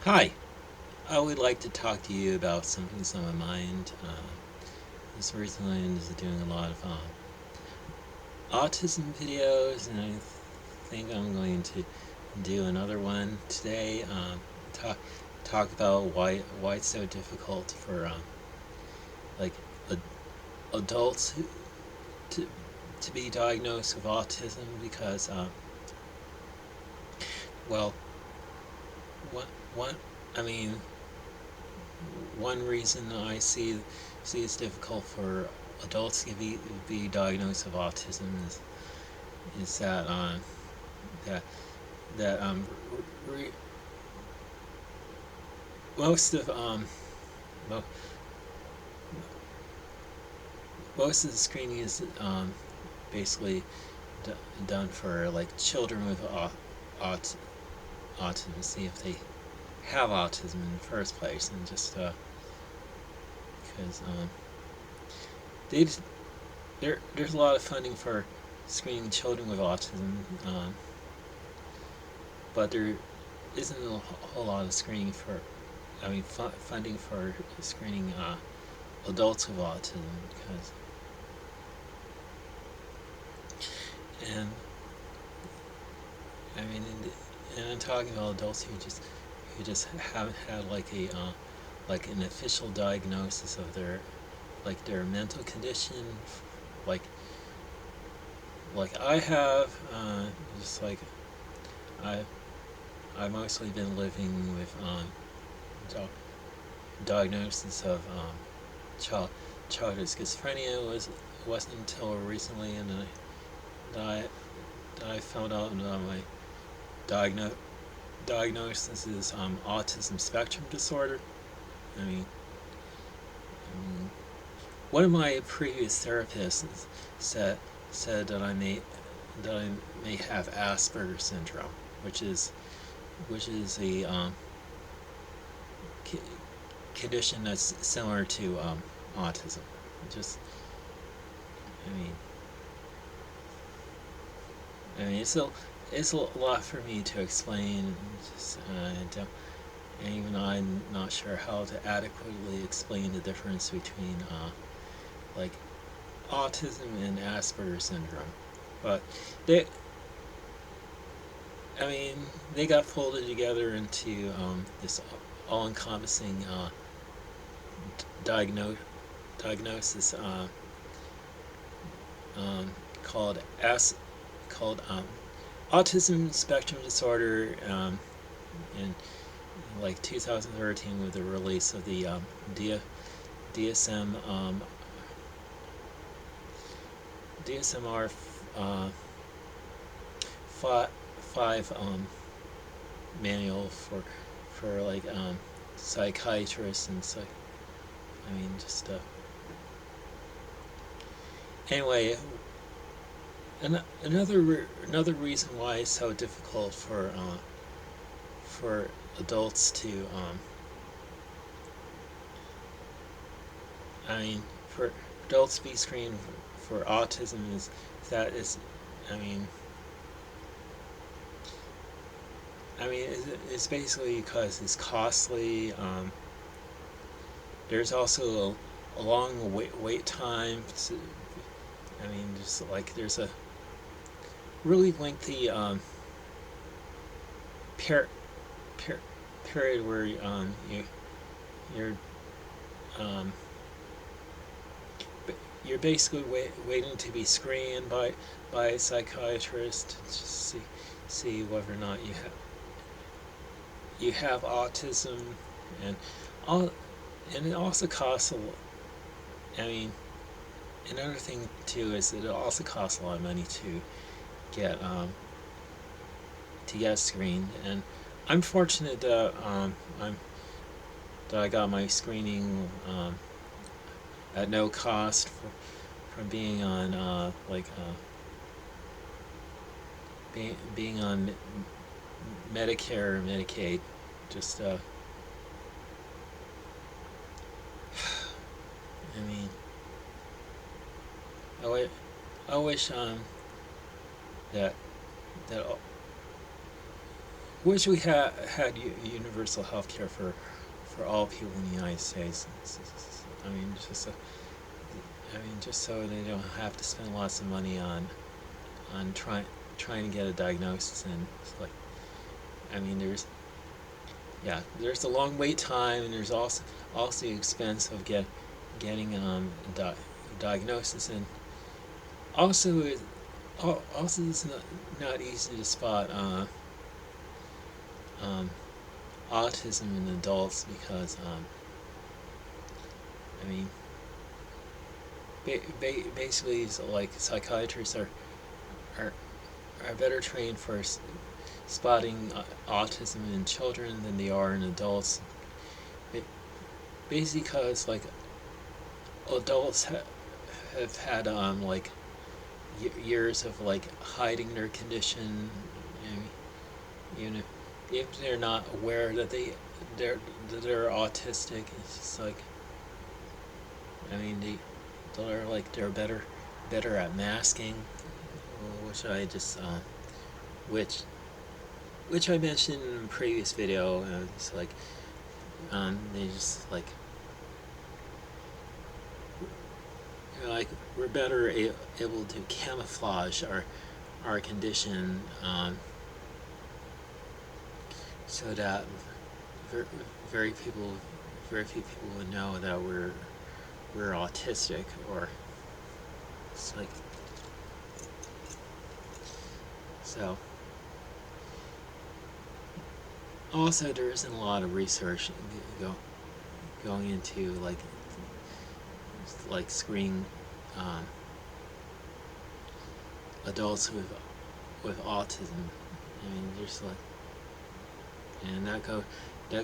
Hi, I would like to talk to you about something that's on my mind. This recently I was doing a lot of autism videos, and I think I'm going to do another one today. Talk about why it's so difficult for like ad- adults to to be diagnosed with autism because well, what what I mean one reason I see it's difficult for adults to be diagnosed with autism is that that re, most of mo, most of the screening is basically d- done for like children with aut, autism, see if they have autism in the first place, and just because they there's a lot of funding for screening children with autism, but there isn't a whole lot of screening for, funding for screening adults with autism because, and I mean, and I'm talking about adults who just haven't had like an official diagnosis of their mental condition, like like I have, just like I I've mostly been living with di- diagnosis of child childhood schizophrenia wasn't until recently, and I I found out my diagno- diagnosis is autism spectrum disorder. I mean, um, one of my previous therapists said said that I may have Asperger's syndrome, which is a condition that's similar to autism. Just I mean it's a lot for me to explain. Just, and even I'm not sure how to adequately explain the difference between like autism and Asperger's syndrome. But they, I mean, they got folded together into this all-encompassing diagnose, diagnosis um, called as called autism spectrum disorder in like 2013 with the release of the DSM DSMR uh, five, five manual for like psychiatrists and I mean just anyway. Another reason why it's so difficult for adults to I mean for adults to be screened for autism is that is I mean it's basically because it's costly. There's also a long wait time. I mean, just like there's a really lengthy per, per, period where you're um, you're basically waiting to be screened by a psychiatrist to just see whether or not you have autism, and all, and it also costs a. I mean, another thing too is that it also costs a lot of money get um, to get screened, and I'm fortunate that I got my screening at no cost from being on being on Medicare or Medicaid. Just I mean, I wish that that wish we had universal health care for all people in the United States. I mean, just so they don't have to spend lots of money on trying to get a diagnosis. And it's like, I mean, there's a long wait time, and there's also the expense of getting diagnosis, and also it's not easy to spot autism in adults, because I mean, basically, it's like psychiatrists are better trained for spotting autism in children than they are in adults. Basically, because like adults have had like years of like hiding their condition, you know, if they're not aware that they're autistic. It's just like, I mean, they're better at masking, which I just which I mentioned in a previous video. It's like they just like we're better able to camouflage our condition, so that very few people would know that we're autistic. Or it's like, so also there isn't a lot of research going into like screening adults with autism. I mean, there's like, and that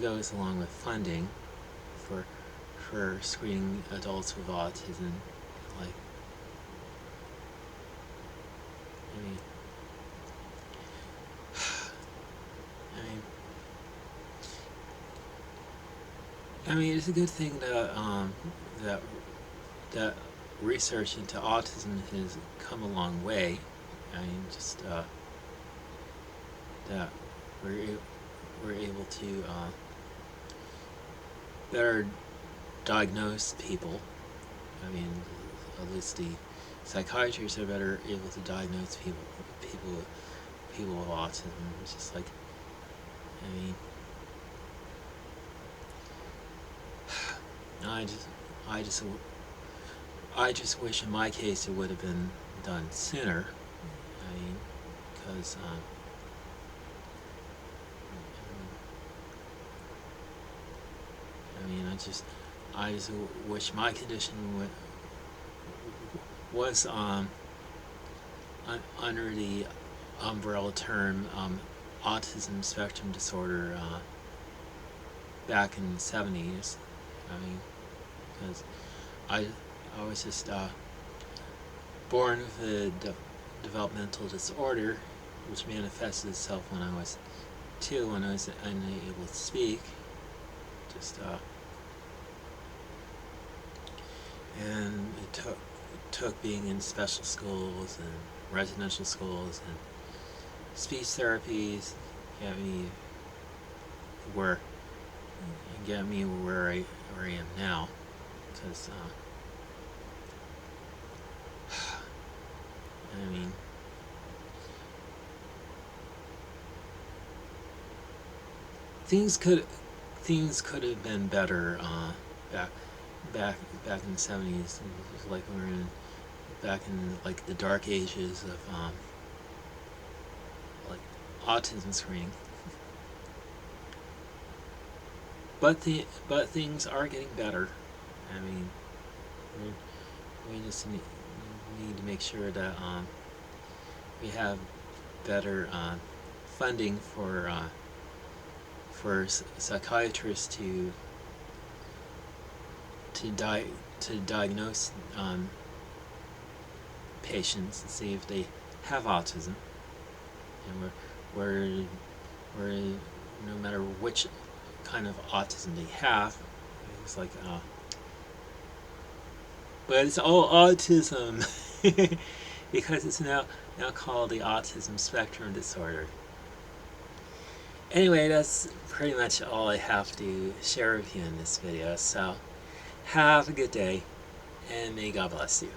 goes along with funding for screening adults with autism. Like, I mean, it's a good thing that that research into autism has come a long way. I mean, just that we're able to better diagnose people. I mean, at least the psychiatrists are better able to diagnose people with autism. It's just like, I mean, I just wish in my case it would have been done sooner. I mean, because I just wish my condition was under the umbrella term autism spectrum disorder back in the 70s. I mean, because I was just born with a developmental disorder, which manifested itself when I was 2, when I was unable to speak. Just and it took being in special schools and residential schools and speech therapies get me where I am now. Because I mean, things could have been better back in the 70s. Like we were back in like the dark ages of like autism screening. But things are getting better. I mean, we just need to make sure that we have better funding for psychiatrists to diagnose patients and see if they have autism, and we're no matter which kind of autism they have, it's like but it's all autism because it's now called the autism spectrum disorder. Anyway, that's pretty much all I have to share with you in this video. So have a good day, and may God bless you.